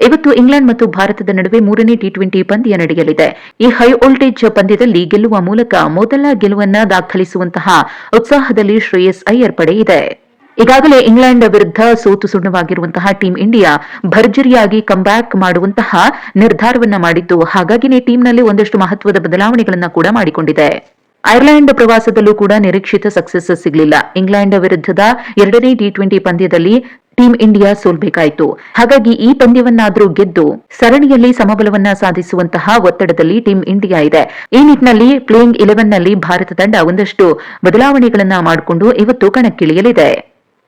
ಇವತ್ತು ಇಂಗ್ಲೆಂಡ್ ಮತ್ತು ಭಾರತದ ನಡುವೆ 3ನೇ ಟಿ20 ಪಂದ್ಯ ನಡೆಯಲಿದೆ. ಈ ಹೈ ವೋಲ್ಟೇಜ್ ಪಂದ್ಯದಲ್ಲಿ ಗೆಲ್ಲುವ ಮೂಲಕ ಮೊದಲ ಗೆಲುವನ್ನ ದಾಖಲಿಸುವಂತಹ ಉತ್ಸಾಹದಲ್ಲಿ ಶ್ರೇಯಸ್ ಅಯ್ಯರ್ ಪಡೆ ಇದೆ. ಈಗಾಗಲೇ ಇಂಗ್ಲೆಂಡ್ ವಿರುದ್ಧ ಸೋತು ಸುಣ್ಣವಾಗಿರುವಂತಹ ಟೀಂ ಇಂಡಿಯಾ ಭರ್ಜರಿಯಾಗಿ ಕಂಬ್ಯಾಕ್ ಮಾಡುವಂತಹ ನಿರ್ಧಾರವನ್ನ ಮಾಡಿದ್ದು, ಹಾಗಾಗಿನೇ ಟೀಂನಲ್ಲಿ ಒಂದಷ್ಟು ಮಹತ್ವದ ಬದಲಾವಣೆಗಳನ್ನ ಕೂಡ ಮಾಡಿಕೊಂಡಿದೆ. ಐರ್ಲೆಂಡ್ ಪ್ರವಾಸದಲ್ಲೂ ಕೂಡ ನಿರೀಕ್ಷಿತ ಸಕ್ಸೆಸ್ ಸಿಗಲಿಲ್ಲ. ಇಂಗ್ಲೆಂಡ್ ವಿರುದ್ಧದ 2ನೇ ಟಿ20 ಪಂದ್ಯದಲ್ಲಿ ಟೀಂ ಇಂಡಿಯಾ ಸೋಲ್ಬೇಕಾಯಿತು. ಹಾಗಾಗಿ ಈ ಪಂದ್ಯವನ್ನಾದರೂ ಗೆದ್ದು ಸರಣಿಯಲ್ಲಿ ಸಮಬಲವನ್ನ ಸಾಧಿಸುವಂತಹ ಒತ್ತಡದಲ್ಲಿ ಟೀಂ ಇಂಡಿಯಾ ಇದೆ. ಈ ನಿಟ್ಟಿನಲ್ಲಿ ಪ್ಲೇಯಿಂಗ್ 11ನಲ್ಲಿ ಭಾರತ ತಂಡ ಒಂದಷ್ಟು ಬದಲಾವಣೆಗಳನ್ನ ಮಾಡಿಕೊಂಡು ಇವತ್ತು ಕಣಕ್ಕಿಳಿಯಲಿದೆ.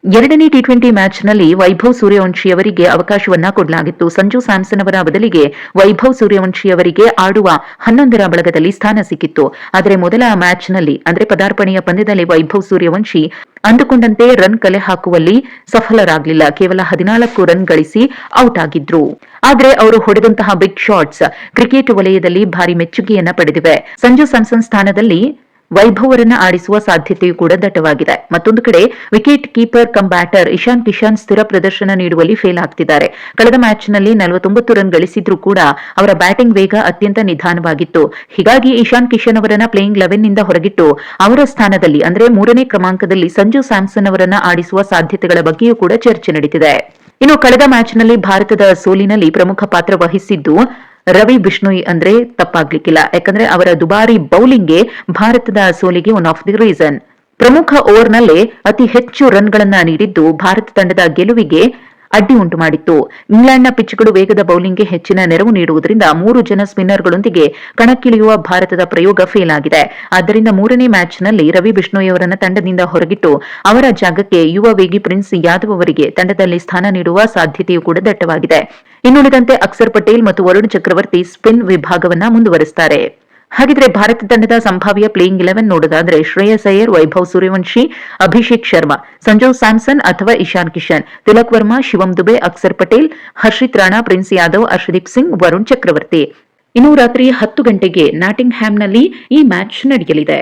2ನೇ ಟಿ20 ಮ್ಯಾಚ್ನಲ್ಲಿ ವೈಭವ್ ಸೂರ್ಯವಂಶಿ ಅವರಿಗೆ ಅವಕಾಶವನ್ನ ಕೊಡಲಾಗಿತ್ತು. ಸಂಜು ಸ್ಯಾಮ್ಸನ್ ಅವರ ಬದಲಿಗೆ ವೈಭವ್ ಸೂರ್ಯವಂಶಿ ಅವರಿಗೆ ಆಡುವ 11ರ ಬಳಗದಲ್ಲಿ ಸ್ಥಾನ ಸಿಕ್ಕಿತ್ತು. ಆದರೆ ಮೊದಲ ಮ್ಯಾಚ್ನಲ್ಲಿ ಅಂದ್ರೆ ಪದಾರ್ಪಣೆಯ ಪಂದ್ಯದಲ್ಲಿ ವೈಭವ್ ಸೂರ್ಯವಂಶಿ ಅಂದುಕೊಂಡಂತೆ ರನ್ ಕಲೆ ಹಾಕುವಲ್ಲಿ ಸಫಲರಾಗಲಿಲ್ಲ. ಕೇವಲ 14 ರನ್ ಗಳಿಸಿ ಔಟ್ ಆಗಿದ್ರು. ಆದರೆ ಅವರು ಹೊಡೆದಂತಹ ಬಿಗ್ ಶಾಟ್ಸ್ ಕ್ರಿಕೆಟ್ ವಲಯದಲ್ಲಿ ಭಾರಿ ಮೆಚ್ಚುಗೆಯನ್ನ ಪಡೆದಿವೆ. ಸಂಜು ಸ್ಯಾಮ್ಸನ್ ಸ್ಥಾನದಲ್ಲಿ ವೈಭವ್ ಅವರನ್ನ ಆಡಿಸುವ ಸಾಧ್ಯತೆಯೂ ಕೂಡ ದಟ್ಟವಾಗಿದೆ. ಮತ್ತೊಂದು ಕಡೆ wicket keeper come batter Ishan Kishan ಸ್ಥಿರ ಪ್ರದರ್ಶನ ನೀಡುವಲ್ಲಿ ಫೇಲ್ ಆಗ್ತಿದ್ದಾರೆ. ಕಳೆದ ಮ್ಯಾಚ್ನಲ್ಲಿ 49 ರನ್ ಗಳಿಸಿದ್ರೂ ಕೂಡ ಅವರ ಬ್ಯಾಟಿಂಗ್ ವೇಗ ಅತ್ಯಂತ ನಿಧಾನವಾಗಿತ್ತು. ಹೀಗಾಗಿ ಇಶಾನ್ ಕಿಶನ್ ಅವರನ್ನ ಪ್ಲೇಯಿಂಗ್ 11ನಿಂದ ಹೊರಗಿಟ್ಟು ಅವರ ಸ್ಥಾನದಲ್ಲಿ ಅಂದ್ರೆ 3ನೇ ಕ್ರಮಾಂಕದಲ್ಲಿ ಸಂಜು ಸ್ಯಾಮ್ಸನ್ ಅವರನ್ನ ಆಡಿಸುವ ಸಾಧ್ಯತೆಗಳ ಬಗ್ಗೆಯೂ ಕೂಡ ಚರ್ಚೆ ನಡೆದಿದೆ. ಇನ್ನು ಕಳೆದ ಮ್ಯಾಚ್ನಲ್ಲಿ ಭಾರತದ ಸೋಲಿನಲ್ಲಿ ಪ್ರಮುಖ ಪಾತ್ರ ವಹಿಸಿದ್ದು ರವಿ ಬಿಷ್ಣೋಯ್ ಅಂದ್ರೆ ತಪ್ಪಾಗ್ಲಿಕ್ಕಿಲ್ಲ. ಯಾಕಂದ್ರೆ ಅವರ ದುಬಾರಿ ಬೌಲಿಂಗ್ಗೆ ಭಾರತದ ಸೋಲಿಗೆ ಒನ್ ಆಫ್ ದಿ ರೀಸನ್. ಪ್ರಮುಖ ಓವರ್ನಲ್ಲೇ ಅತಿ ಹೆಚ್ಚು ರನ್ಗಳನ್ನ ನೀಡಿದ್ದು ಭಾರತ ತಂಡದ ಗೆಲುವಿಗೆ ಅಡ್ಡಿ ಉಂಟು ಮಾಡಿತ್ತು. ಇಂಗ್ಲೆಂಡ್ನ ಪಿಚ್ಗಳು ವೇಗದ ಬೌಲಿಂಗ್ಗೆ ಹೆಚ್ಚಿನ ನೆರವು ನೀಡುವುದರಿಂದ 3 ಜನ ಸ್ಪಿನ್ನರ್ಗಳೊಂದಿಗೆ ಕಣಕ್ಕಿಳಿಯುವ ಭಾರತದ ಪ್ರಯೋಗ ಫೇಲ್ ಆಗಿದೆ. ಆದ್ದರಿಂದ 3ನೇ ಮ್ಯಾಚ್ನಲ್ಲಿ ರವಿ ಬಿಷ್ಣೋಯ್ ಅವರನ್ನ ತಂಡದಿಂದ ಹೊರಗಿಟ್ಟು ಅವರ ಜಾಗಕ್ಕೆ ಯುವ ವೇಗಿ ಪ್ರಿನ್ಸ್ ಯಾದವ್ ಅವರಿಗೆ ತಂಡದಲ್ಲಿ ಸ್ಥಾನ ನೀಡುವ ಸಾಧ್ಯತೆಯೂ ಕೂಡ ದಟ್ಟವಾಗಿದೆ. ಇನ್ನುಳಿದಂತೆ ಅಕ್ಷರ್ ಪಟೇಲ್ ಮತ್ತು ವರುಣ್ ಚಕ್ರವರ್ತಿ ಸ್ಪಿನ್ ವಿಭಾಗವನ್ನ ಮುಂದುವರೆಸುತ್ತಾರೆ. ಹಾಗಿದ್ರೆ ಭಾರತ ತಂಡದ ಸಂಭಾವ್ಯ ಪ್ಲೇಯಿಂಗ್ 11 ನೋಡೋದಾದ್ರೆ ಶ್ರೇಯಸ್ ಅಯ್ಯರ್, ವೈಭವ್ ಸೂರ್ಯವಂಶಿ, ಅಭಿಷೇಕ್ ಶರ್ಮಾ, ಸಂಜು ಸ್ಯಾಮ್ಸನ್ ಅಥವಾ ಇಶಾನ್ ಕಿಶನ್, ತಿಲಕ್ ವರ್ಮಾ, ಶಿವಂ ದುಬೆ, ಅಕ್ಷರ್ ಪಟೇಲ್, ಹರ್ಷಿತ್ ರಾಣಾ, ಪ್ರಿನ್ಸ್ ಯಾದವ್, ಅರ್ಷದೀಪ್ ಸಿಂಗ್, ವರುಣ್ ಚಕ್ರವರ್ತಿ. ಇನ್ನು ರಾತ್ರಿ 10 ಗಂಟೆಗೆ ನಾಟಿಂಗ್ ಹ್ಯಾಮ್ನಲ್ಲಿ ಈ ಮ್ಯಾಚ್ ನಡೆಯಲಿದೆ.